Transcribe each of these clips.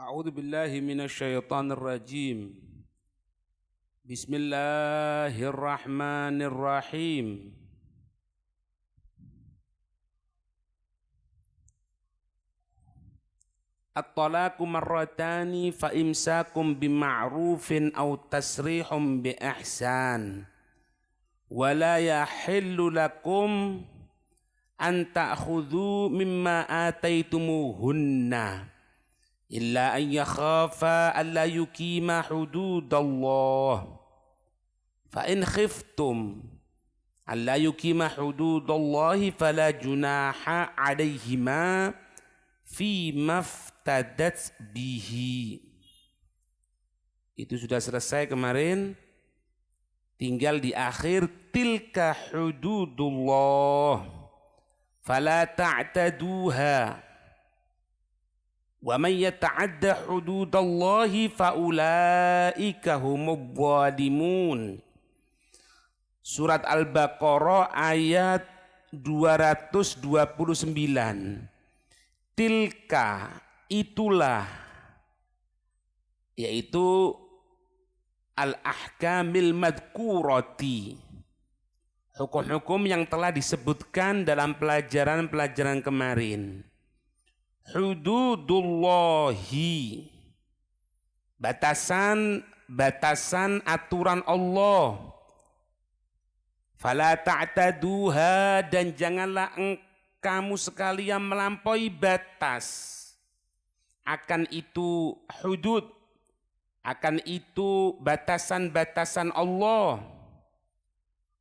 أعوذ بالله من الشيطان الرجيم. بسم الله الرحمن الرحيم. الطلاق مرتان فإمساكم بمعروف أو تسريح بإحسان ولا يحل لكم أن تأخذوا مما آتيتموهن إلا أن يخافا ألا يقيما حدود الله فإن خفتم ألا يقيما حدود الله فلا جناح عليهما فيما افتدت به. Itu sudah selesai kemarin, tinggal di akhir tilka hududullah fala ta'taduha wa man yata'adda hududallahi faulaika humudz zalimun. Surat Al-Baqarah ayat 229. Tilka, itulah, yaitu al-ahkamil madhkurati, hukum-hukum yang telah disebutkan dalam pelajaran-pelajaran kemarin. Hududullahi, batasan aturan Allah. Fala ta'taduha, dan janganlah kamu sekalian melampaui batas. Akan itu hudud, akan itu batasan-batasan Allah.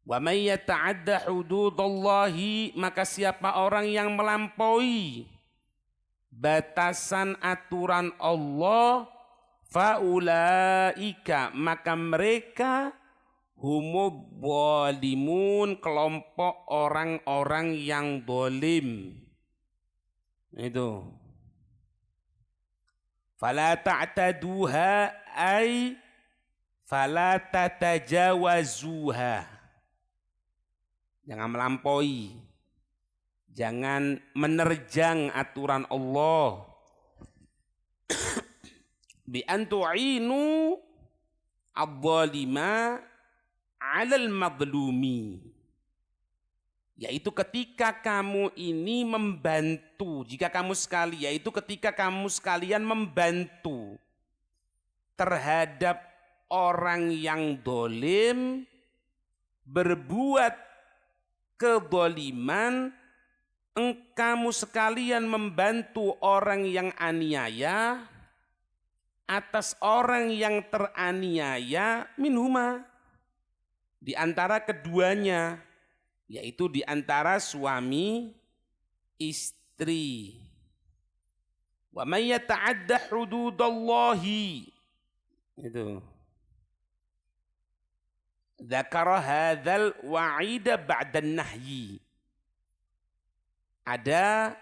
Wa may yata'adda hududallahi, maka siapa orang yang melampaui batasan aturan Allah, faulaika, maka mereka humudz zalimun, kelompok orang-orang yang zalim. Itu. Fala ta'taduha ay fala tatajawazuha. Jangan melampaui, jangan menerjang aturan Allah. Bi an tu'inu adh-dhalima 'alal madlumi, yaitu ketika kamu ini membantu, ketika kamu sekalian membantu terhadap orang yang zalim berbuat kezaliman, kamu sekalian membantu orang yang aniaya atas orang yang teraniaya minhuma, di antara keduanya, yaitu di antara suami istri. Wa may yata'adda hududallahi, itu. Dzakara hadzal wa'ida ba'dan nahyi. Ada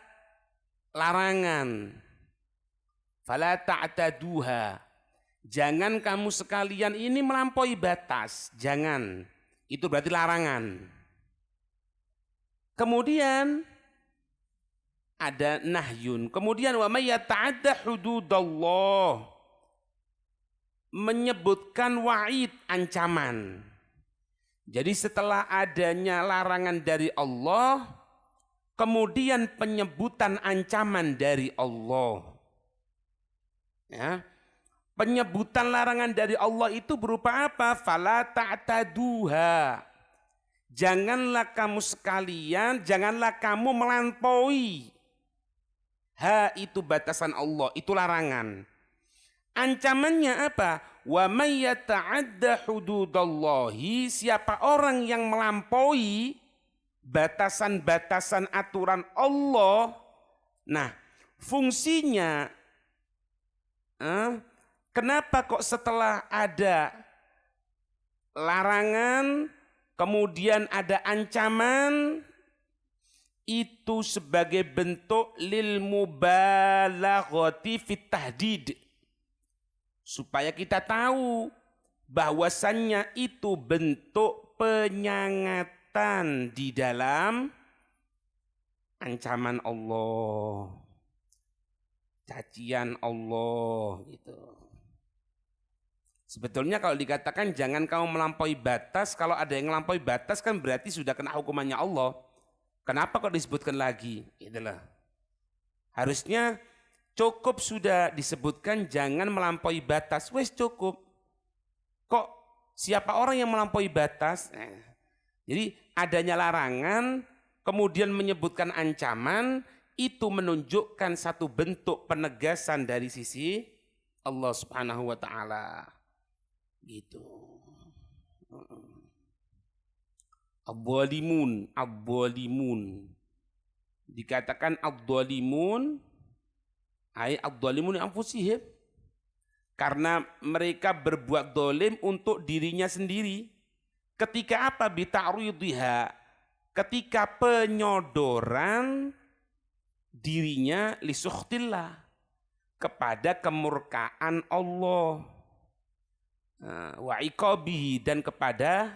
larangan. Fala ta'taduha. Jangan kamu sekalian ini melampaui batas, jangan. Itu berarti larangan. Kemudian ada nahyun. Kemudian wa may yata'adda hududallah, menyebutkan wa'id, ancaman. Jadi setelah adanya larangan dari Allah, kemudian penyebutan ancaman dari Allah. Ya. Penyebutan larangan dari Allah itu berupa apa? Fala ta'taduha. Janganlah kamu melampaui. Ha, itu batasan Allah, itu larangan. Ancamannya apa? Wa may yata'adda hududallahi, siapa orang yang melampaui batasan-batasan aturan Allah. Nah, fungsinya kenapa kok setelah ada larangan, kemudian ada ancaman? Itu sebagai bentuk lil mubalaghati fit tahdid. Supaya kita tahu bahwasannya itu bentuk penyangatan di dalam ancaman Allah. cacian Allah gitu. Sebetulnya kalau dikatakan jangan kamu melampaui batas, kalau ada yang melampaui batas kan berarti sudah kena hukumannya Allah. Kenapa kok disebutkan lagi? Itulah. Harusnya cukup sudah disebutkan jangan melampaui batas. Wes cukup. Kok siapa orang yang melampaui batas? Jadi adanya larangan, kemudian menyebutkan ancaman, itu menunjukkan satu bentuk penegasan dari sisi Allah Subhanahu wa Ta'ala. Gitu. Abwalimun, abwalimun. Dikatakan abwalimun, ay abwalimun anfusihim. Karena mereka berbuat dolim untuk dirinya sendiri. Ketika apa? Bita'rudiha. Ketika penyodoran dirinya lisukhtillah. Kepada kemurkaan Allah. Wa iqabihi, dan kepada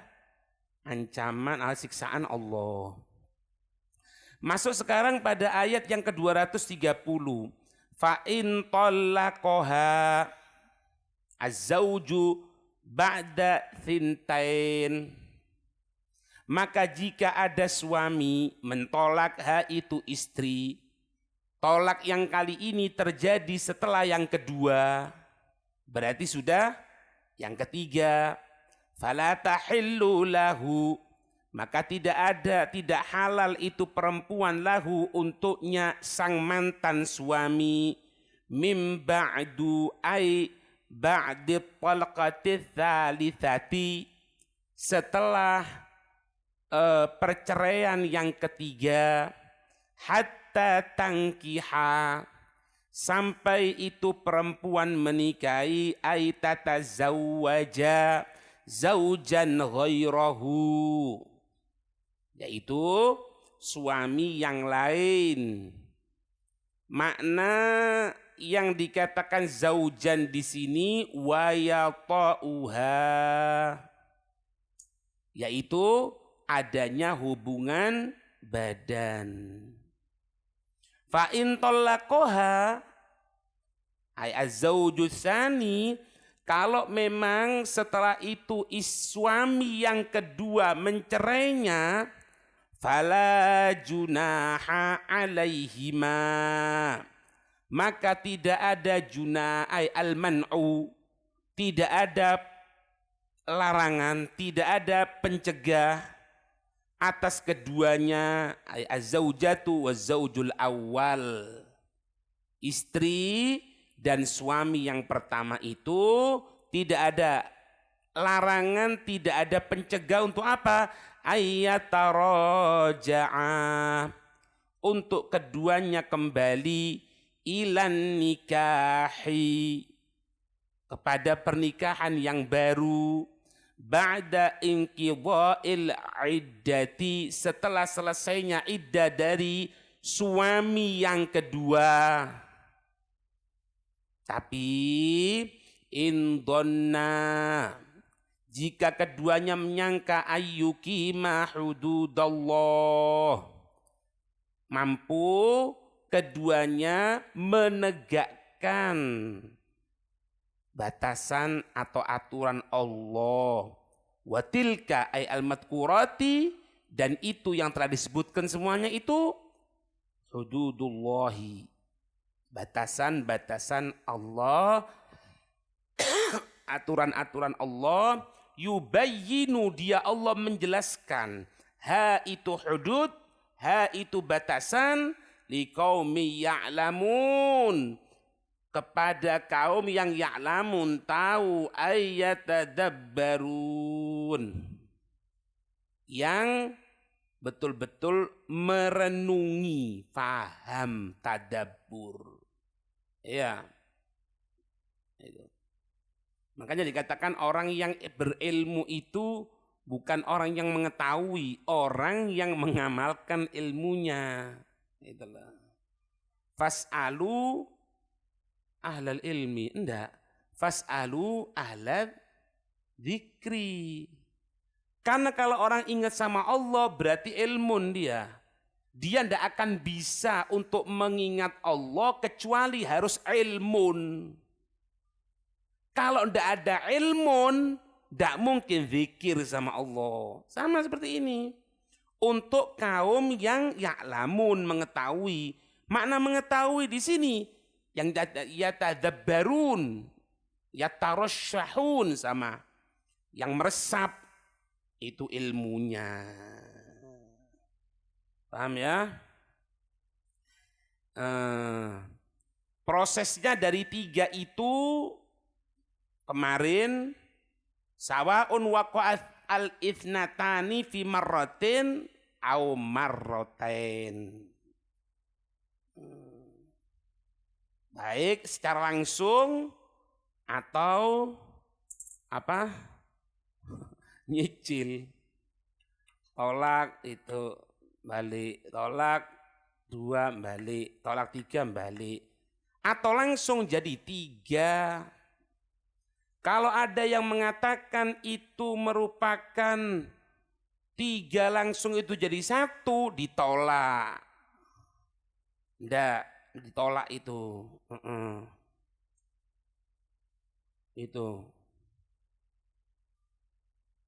ancaman siksaan Allah. Masuk sekarang pada ayat yang ke-230. Fa in talaqaha az-zawju ba'da thintain. Maka jika ada suami mentolak itu istri, tolak yang kali ini terjadi setelah yang kedua, berarti sudah yang ketiga, fala tahillu lahu, maka tidak halal itu perempuan lahu untuknya sang mantan suami, mim ba'du ay ba'di talqati tsalitsati, setelah perceraian yang ketiga, hatta tangkiha, sampai itu perempuan menikahi aitata zawwaja zaujan ghairahu, yaitu suami yang lain. Makna yang dikatakan zaujan di sini wayata'uha, yaitu adanya hubungan badan. Fa in talaqaha ay az-zawju tsani, kalau memang setelah itu suami yang kedua mencerainya, fala junaha alaihima, maka tidak ada junah ay al-man'u, tidak ada larangan, tidak ada pencegah atas keduanya, az-zaujatu waz-zaujul awal, istri dan suami yang pertama itu tidak ada larangan, tidak ada pencegah untuk apa? Ayyataraja'a, untuk keduanya kembali ilan nikahi, kepada pernikahan yang baru, ba'da inqidha'il iddati, setelah selesainya iddah dari suami yang kedua. Tapi indonna, jika keduanya menyangka ayyukima hududallah, mampu keduanya menegakkan batasan atau aturan Allah, watilka ay al-madkurati, dan itu yang telah disebutkan semuanya itu hududullahi, batasan-batasan Allah, aturan-aturan Allah, yubayyinu, dia Allah menjelaskan, ha itu hudud, ha itu batasan, liqaumi ya'lamun, kepada kaum yang ya'lamun, tahu, ayyatadabbarun, yang betul-betul merenungi, faham, tadabbur. Ya. Itu. Makanya dikatakan orang yang berilmu itu bukan orang yang mengetahui, orang yang mengamalkan ilmunya. Itulah. Fas'alu ahlal ilmi, enggak, fas'alu ahlal dzikri. Karena kalau orang ingat sama Allah berarti ilmun dia. Dia tidak akan bisa untuk mengingat Allah kecuali harus ilmun. Kalau tidak ada ilmun, tidak mungkin zikir sama Allah. Sama seperti ini. Untuk kaum yang ya'lamun, mengetahui. Makna mengetahui di sini yang yatadabbarun, yatarasyahun sama yang meresap itu ilmunya. Paham ya? Prosesnya dari 3 itu kemarin sawaun waqa'at al-ithnatani fi marratin au marratain. Baik secara langsung atau apa? Nyicil. Tolak itu balik, tolak 2 balik, tolak 3 balik. Atau langsung jadi 3. Kalau ada yang mengatakan itu merupakan 3 langsung itu jadi 1, ditolak. Tidak, ditolak itu. Itu.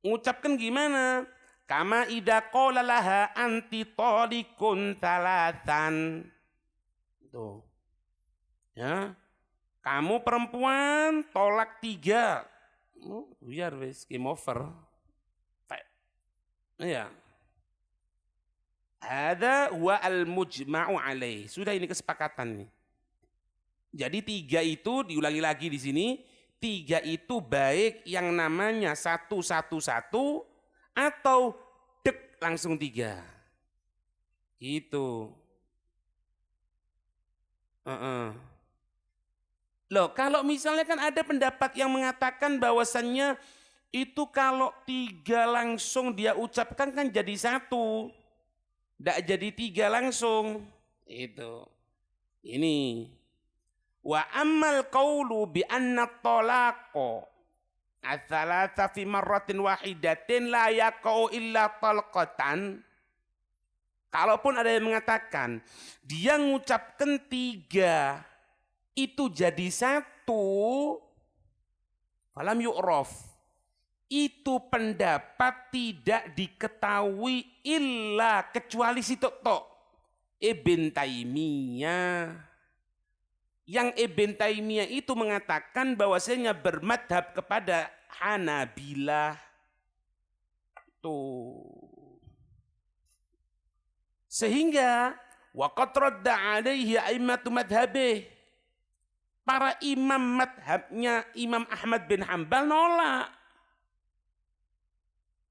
Ngucapkan gimana? Kama idza qala laha anti talikun talatan. Tuh. Ya. Kamu perempuan tolak 3. Biar wis game over. Iya. Ada huwa al-mujma'u alaih. Sudah ini kesepakatan nih. Jadi 3 itu diulangi lagi di sini. 3 itu baik yang namanya 111 atau dek langsung 3. Gitu. Loh, kalau misalnya kan ada pendapat yang mengatakan bahwasannya itu kalau 3 langsung dia ucapkan kan jadi 1. Tidak jadi 3 langsung. Itu. Ini. Wa ammal qawlu bi anna talaqo ats-tsalatsa fi marratin wahidatin la yaqau illa talqatan. Kalaupun ada yang mengatakan dia mengucapkan 3 itu jadi 1, falam yu'raf. Itu pendapat tidak diketahui illa kecuali si tok Ibn Taimiyah. Yang Ibn Taimiyah itu mengatakan bahwasanya bermadhab kepada Hanabilah. Tuh. Sehingga waqad radda alaihi a'immatu madhabih. Para imam madhabnya Imam Ahmad bin Hanbal nolak.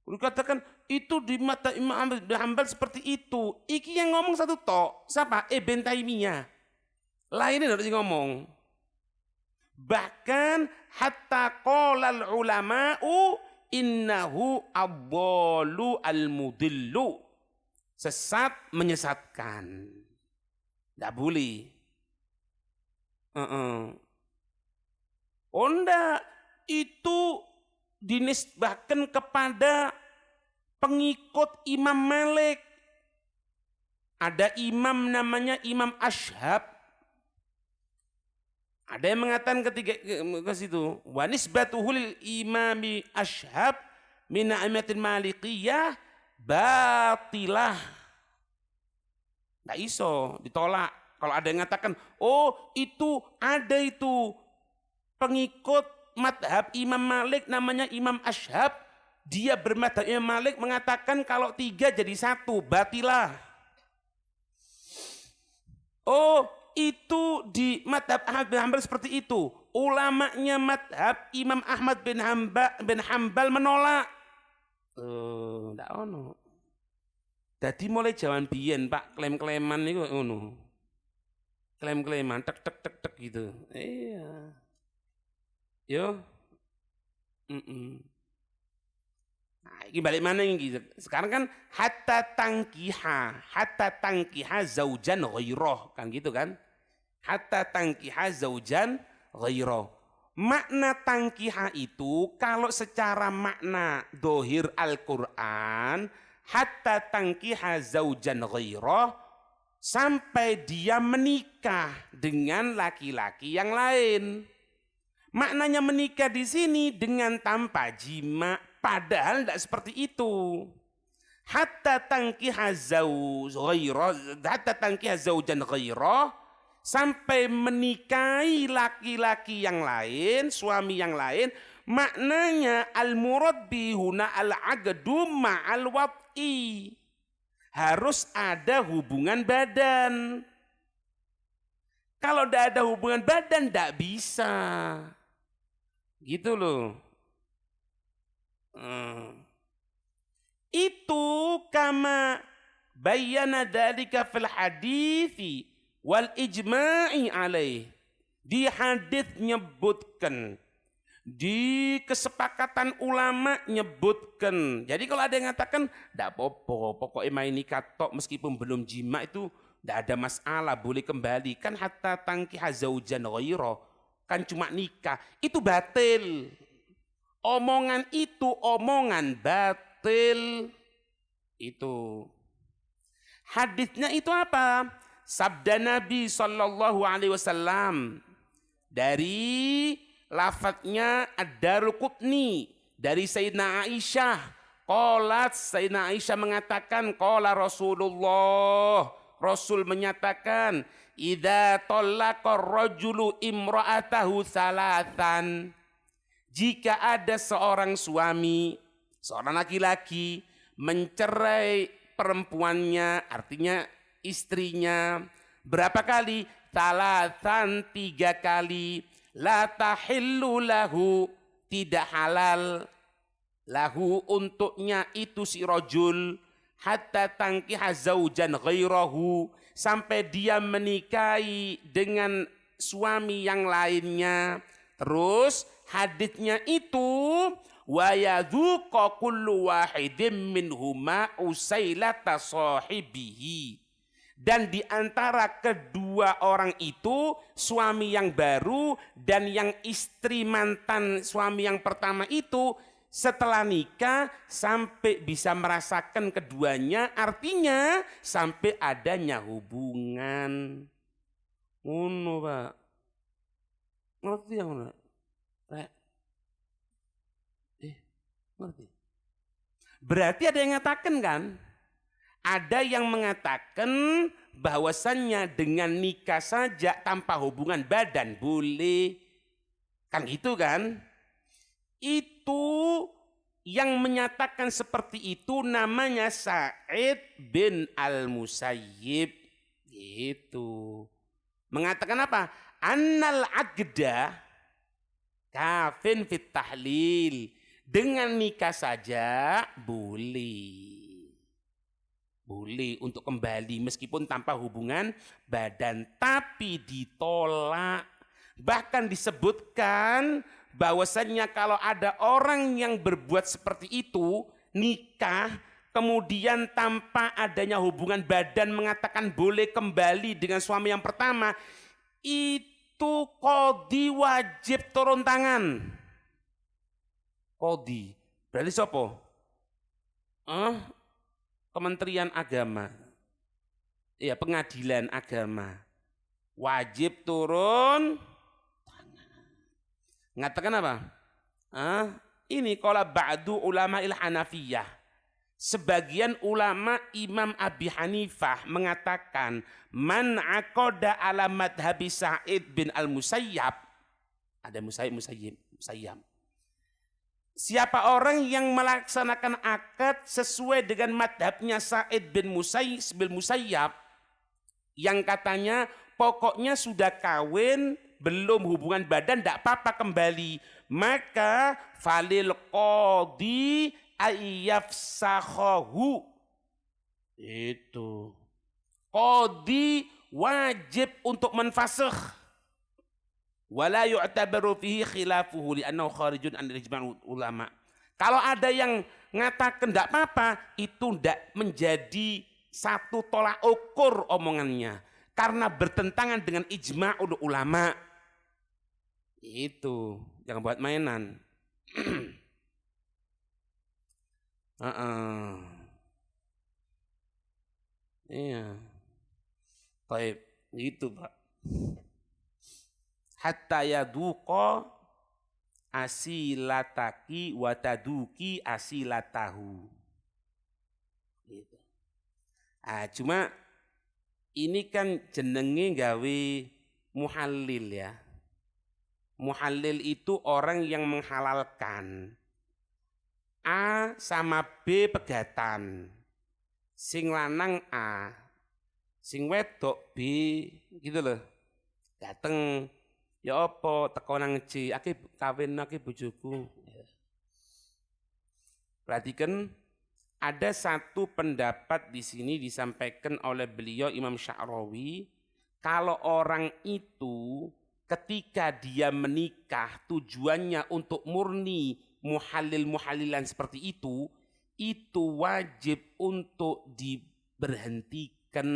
Dikatakan itu di mata Imam Ahmad bin Hanbal seperti itu. Iki yang ngomong 1 tok. Siapa? Ibn Taimiyah. Lainnya harus ngomong. Bahkan hatta qolal ulama'u innahu abdalu al-mudillu. Sesat menyesatkan. Tidak boleh. Oh enggak. Itu dinisbahkan kepada pengikut Imam Malik. Ada imam namanya Imam Ashhab. Ada yang mengatakan ketika ke situ, wa nisbatuhul imami Ashhab min a'immatil malikiyah batilah. Enggak iso, ditolak. Kalau ada yang mengatakan, oh itu ada itu pengikut madhab Imam Malik namanya Imam Ashhab, dia bermadhab Imam Malik mengatakan kalau 3 jadi 1, batilah. Oh itu di madhab Ahmad bin Hanbal seperti itu. Ulamanya madhab Imam Ahmad bin Hanbal menolak. Ndak ono. Jadi mulai zaman biyen Pak, klaim-klaiman niku ngono. Klaim-klaiman tek gitu. Iya. Yo. Nah, ini balik mana gitu. Sekarang kan hatta tangkiha zaujan ghairah kan gitu kan. Hatta tangkiha zaujan ghairah. Makna tangkiha itu kalau secara makna dohir Al-Quran hatta tangkiha zaujan ghairah sampai dia menikah dengan laki-laki yang lain. Maknanya menikah di sini dengan tanpa jima, padahal tidak seperti itu. Hatta tankiha zaujan ghairah, sampai menikahi laki-laki yang lain, suami yang lain. Maknanya al-murad bihuna al-aqdu ma'al wat'i. Harus ada hubungan badan. Kalau tidak ada hubungan badan, tidak bisa. Gitu loh. Itu kama bayyana dzalika fil hadithi wal ijma'i alaih. Di hadis nyebutkan, di kesepakatan ulama nyebutkan. Jadi kalau ada yang mengatakan tidak apa-apa, pokoknya main nikah tok meskipun belum jima itu tidak ada masalah, boleh kembali. Kan hatta tankiha zaujan ghairah, kan cuma nikah, itu batil. Omongan itu omongan batil. Itu hadisnya itu apa? Sabda Nabi SAW dari lafadznya Ad-Daruqutni dari Sayyidina Aisyah. Qalat, Sayyidina Aisyah mengatakan, qala Rasulullah, Rasul menyatakan, idza talaqa rajulu imra'atahu salatan. Jika ada seorang suami, seorang laki-laki mencerai perempuannya, artinya istrinya, berapa kali? Salatan, 3 kali. La tahillu lahu, tidak halal lahu untuknya itu si rajul, hatta tankiha zaujan ghairahu, sampai dia menikahi dengan suami yang lainnya. Terus haditsnya itu wa yadhuqa kullu wahidin minhuma usailata sahibihi. Dan di antara kedua orang itu, suami yang baru dan yang istri mantan suami yang pertama itu, setelah nikah sampai bisa merasakan keduanya, artinya sampai adanya hubungan. Ngono, Pak. Ngerti yang mana? Ngerti? Berarti ada yang mengatakan kan? Ada yang mengatakan bahwasannya dengan nikah saja tanpa hubungan badan boleh. Kan gitu kan? Itu yang menyatakan seperti itu namanya Sa'id bin Al-Musayyib. Gitu. Mengatakan apa? Annal aqda kafin fit tahlil. Dengan nikah saja boleh. Boleh untuk kembali meskipun tanpa hubungan badan, tapi ditolak. Bahkan disebutkan bahwasannya kalau ada orang yang berbuat seperti itu, nikah kemudian tanpa adanya hubungan badan mengatakan boleh kembali dengan suami yang pertama, itu qadhi wajib turun tangan. Qadhi berarti siapa? Kementerian Agama, ya pengadilan agama, wajib turun tangan. Ngatakan apa? Ini qala ba'du ulama il-Hanafiyah. Sebagian ulama Imam Abi Hanifah mengatakan man aqada ala madhabi Sa'id bin Al-Musayyab. Ada Musayyib. Siapa orang yang melaksanakan akad sesuai dengan madhabnya Sa'id bin Musayyab, yang katanya pokoknya sudah kawin belum hubungan badan tidak apa-apa kembali, maka falil qadhi ayyafsakhahu. Itu qadhi wajib untuk menfasakh. Wala yu'tabaru fihi khilafuhu li'annahu kharijun an ijma' ulama. Kalau ada yang ngatakan tidak apa-apa, itu tidak menjadi satu tolak ukur omongannya, karena bertentangan dengan ijma'ul ulama. Itu jangan buat mainan. Iya. Baik, gitu Pak. Hatta yaduqa asilataki wataduki asilatahu. Gitu. Cuma ini kan jenenge gawe muhallil ya. Muhallil itu orang yang menghalalkan. A sama B pegatan. Sing lanang A, sing wedok B, gitu loh. Dateng, ya apa teko nang C, kawin aki bojoku. Perhatikan, ada satu pendapat di sini disampaikan oleh beliau Imam Sya'rawi, kalau orang itu ketika dia menikah tujuannya untuk murni muhallil-muhallilan seperti itu wajib untuk diberhentikan,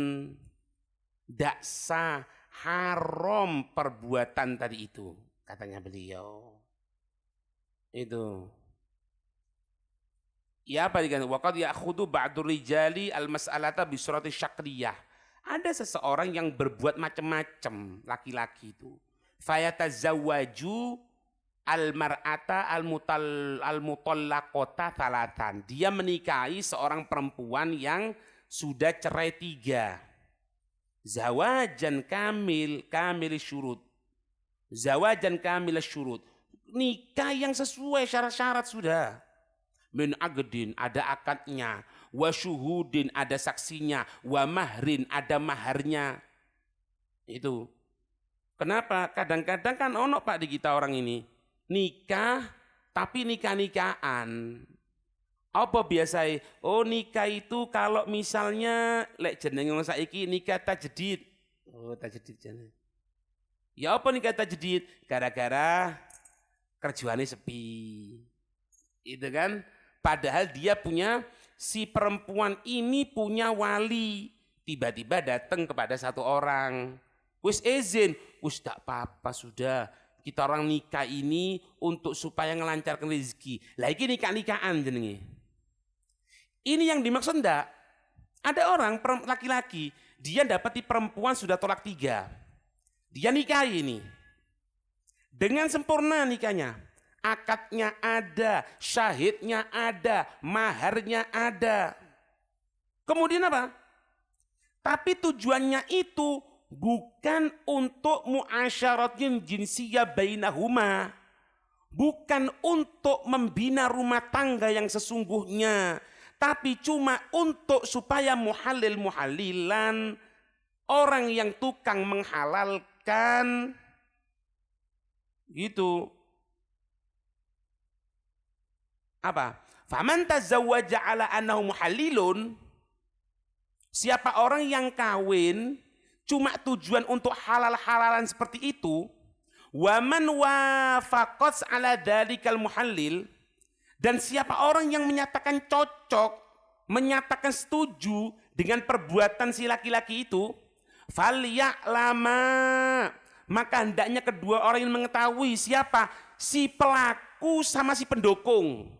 daksa haram perbuatan tadi itu, katanya beliau. Itu. Ya apa dikatakan? Waqad ya'khudhu ba'dur rijali al-mas'alata bi surati syakriyah. Ada seseorang yang berbuat macam-macam, laki-laki itu. Fayatazawwaju al-mar'ata al-mutallaqata thalatan. Dia menikahi seorang perempuan yang sudah cerai 3. Zawajan kamil syurut. Zawajan kamil syurut. Nikah yang sesuai syarat-syarat sudah. Min agdin ada akadnya, wa syuhudin ada saksinya, wa mahrin ada maharnya. Itu. Kenapa? Kadang-kadang kan ono Pak di kita orang ini nikah tapi nikah-nikahan. Apa biasa? Oh nikah itu kalau misalnya lek jenenge wong saiki nikah tajdid. Oh tajdid jenenge. Ya apa nikah tajdid? Gara-gara kerjaane sepi. Itu kan? Padahal dia punya, si perempuan ini punya wali. Tiba-tiba datang kepada satu orang. Wis izin, wis tak apa-apa sudah. Kita orang nikah ini untuk supaya ngelancarkan rezeki. Lah iki nikah-nikahan jenenge. Ini yang dimaksud enggak? Ada orang laki-laki, dia dapati perempuan sudah tolak 3. Dia nikahi ini. Dengan sempurna nikahnya. Akadnya ada, syahidnya ada, maharnya ada. Kemudian apa? Tapi tujuannya itu bukan untuk muasyaratin jinsiyah bainahuma. Bukan untuk membina rumah tangga yang sesungguhnya. Tapi cuma untuk supaya muhallil-muhallilan, orang yang tukang menghalalkan, gitu. Apa? Faman tazawwaja ala annahu muhallilun, siapa orang yang kawin cuma tujuan untuk halal-halalan seperti itu, wa man wafaqat ala dalikal muhallil, dan siapa orang yang menyatakan cocok, menyatakan setuju dengan perbuatan si laki-laki itu, falya'lama, maka hendaknya kedua orang yang mengetahui siapa si pelaku sama si pendukung.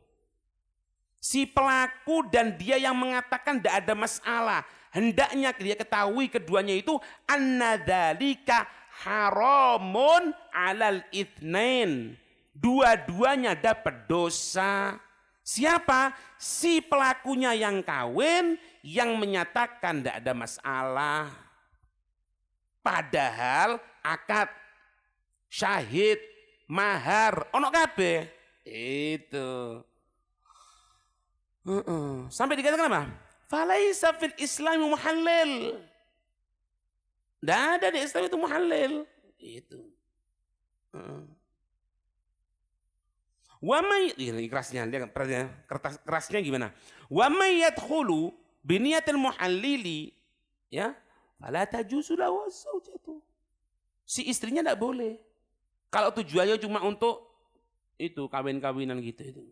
Si pelaku dan dia yang mengatakan tidak ada masalah. Hendaknya dia ketahui keduanya itu annadzalika haramun alal itsnain. Dua-duanya dapat dosa. Siapa? Si pelakunya yang kawin yang menyatakan tidak ada masalah. Padahal akad, syahid, mahar ono kabeh. Itu. Sampai dikatakan apa? Falaisa fil Islami muhallil. Tidak ada di Islam itu muhallil. Itu. Wa may, ini kerasnya, dia kerasnya gimana? Wa may yadkhulu bi niyatil muhallili, ya, fala tajuzu lahu zaujatu. Si istrinya tidak boleh. Kalau tujuannya cuma untuk itu kawin-kawinan gitu itu.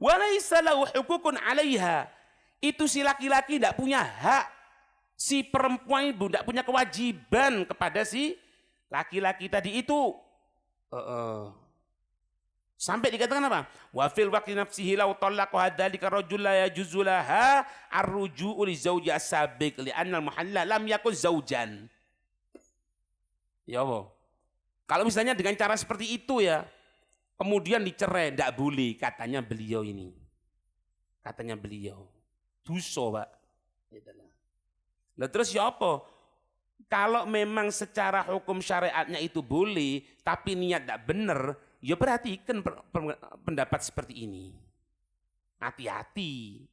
Walaysa lahu hukukun 'alaiha. Itu si laki-laki tidak punya hak. Si perempuan itu tidak punya kewajiban kepada si laki-laki tadi itu. Sampai dikatakan apa? Wa fil waqti nafsihi law talaqa hadzalika rajul la yajuzu laha ar-ruju'u li zawji as-sabiq li anna al-muhalla lam yakun zaujan. Ya Allah. Kalau misalnya dengan cara seperti itu ya, kemudian dicerai, tidak boleh, katanya beliau ini. Katanya beliau. Dosa, Pak. Lah terus ya apa? Kalau memang secara hukum syariatnya itu boleh, tapi niat tidak benar, ya perhatikan pendapat seperti ini. Hati-hati.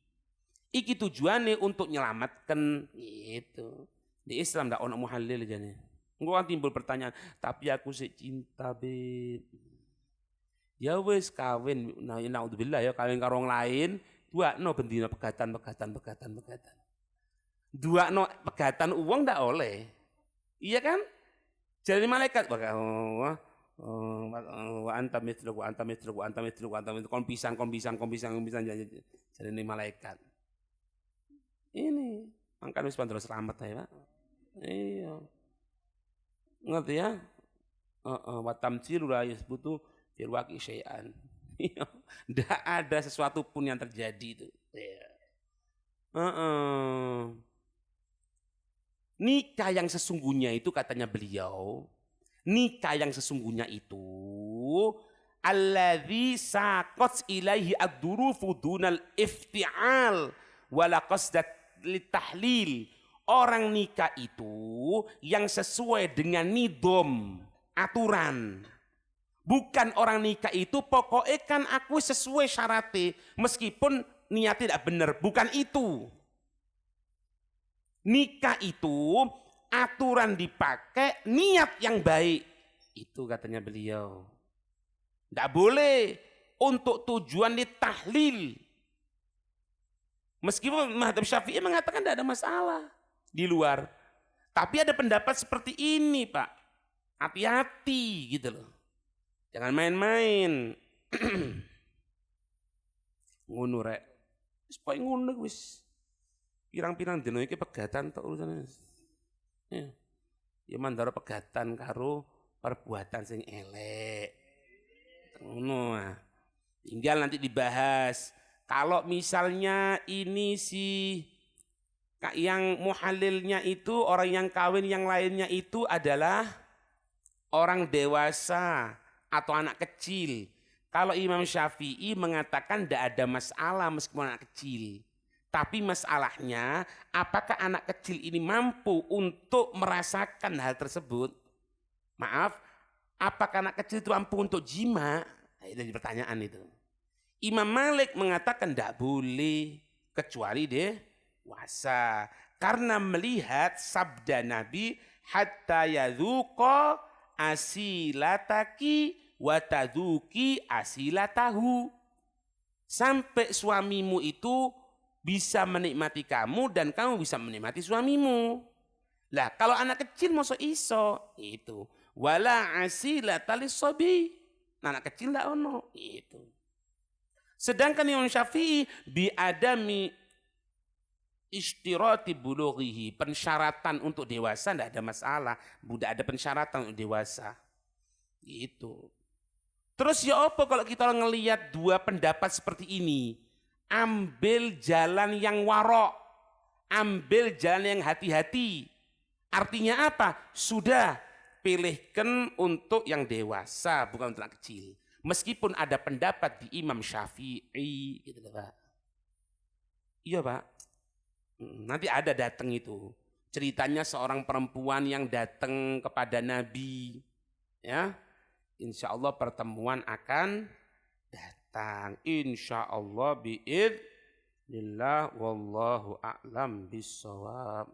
Iki tujuannya untuk menyelamatkan itu. Di Islam tidak ono muhalil jane. Engko kan timbul pertanyaan, tapi aku sih cinta bet. Ya wis kawin, naudzubillah ya kawin karo wong lain, duakno bendina pegatan. Duakno pegatan uang ndak oleh. Iya kan? Jadi malaikat wa anta mithluku kon pisang jadi malaikat. Ini mangkan wis pandro selamat ya, Pak. Iya. Ngerti ya? Wa tamtsilu la yasbutu fil waqi syai'an. Ndak ada sesuatu pun yang terjadi itu. Iya. Nikah yang sesungguhnya itu katanya beliau, nikah yang sesungguhnya itu alladzi saqat ilaihi ad-durufu dunal ifti'al wala qasdat litahlil. Orang nikah itu yang sesuai dengan nidom, aturan. Bukan orang nikah itu pokoknya kan aku sesuai syaratnya meskipun niatnya tidak benar, bukan itu. Nikah itu aturan dipakai, niat yang baik. Itu katanya beliau. Tidak boleh untuk tujuan ditahlil. Meskipun mazhab Syafi'i mengatakan tidak ada masalah di luar. Tapi ada pendapat seperti ini, Pak. Hati-hati gitu loh. Jangan main-main. Ngono rek. Wis pokoke ngono wis. Pirang-pirang dino iki pegatan tok urusane. Ya mandara pegatan karo perbuatan sing elek. Ngono. Tinggal nanti dibahas. Kalau misalnya ini si yang muhalilnya itu orang yang kawin yang lainnya itu adalah orang dewasa atau anak kecil. Kalau Imam Syafi'i mengatakan tidak ada masalah meskipun anak kecil. Tapi masalahnya, apakah anak kecil ini mampu untuk merasakan hal tersebut? Maaf, apakah anak kecil itu mampu untuk jima? Nah, itu pertanyaan itu. Imam Malik mengatakan tidak boleh kecuali dewasa. Karena melihat sabda Nabi, hatta yadzuqa asilataki wa tadzuki asilatahu. Sampai suamimu itu bisa menikmati kamu dan kamu bisa menikmati suamimu. Lah kalau anak kecil masa iso itu wala asilata lis-sabi. Anak kecil ndak ono itu. Sedangkan Imam Syafi'i bi adami istirati bulughihi, pensyaratan untuk dewasa ndak ada masalah, budak ada pensyaratan untuk dewasa. Gitu. Terus ya apa kalau kita ngelihat dua pendapat seperti ini? Ambil jalan yang warok, ambil jalan yang hati-hati. Artinya apa? Sudah pilihkan untuk yang dewasa, bukan untuk anak kecil. Meskipun ada pendapat di Imam Syafi'i, gitu Pak. Iya Pak. Nanti ada datang itu. Ceritanya seorang perempuan yang datang kepada Nabi. Ya, insya Allah pertemuan akan datang. Insyaallah biidznillah wallahu a'lam bissawab.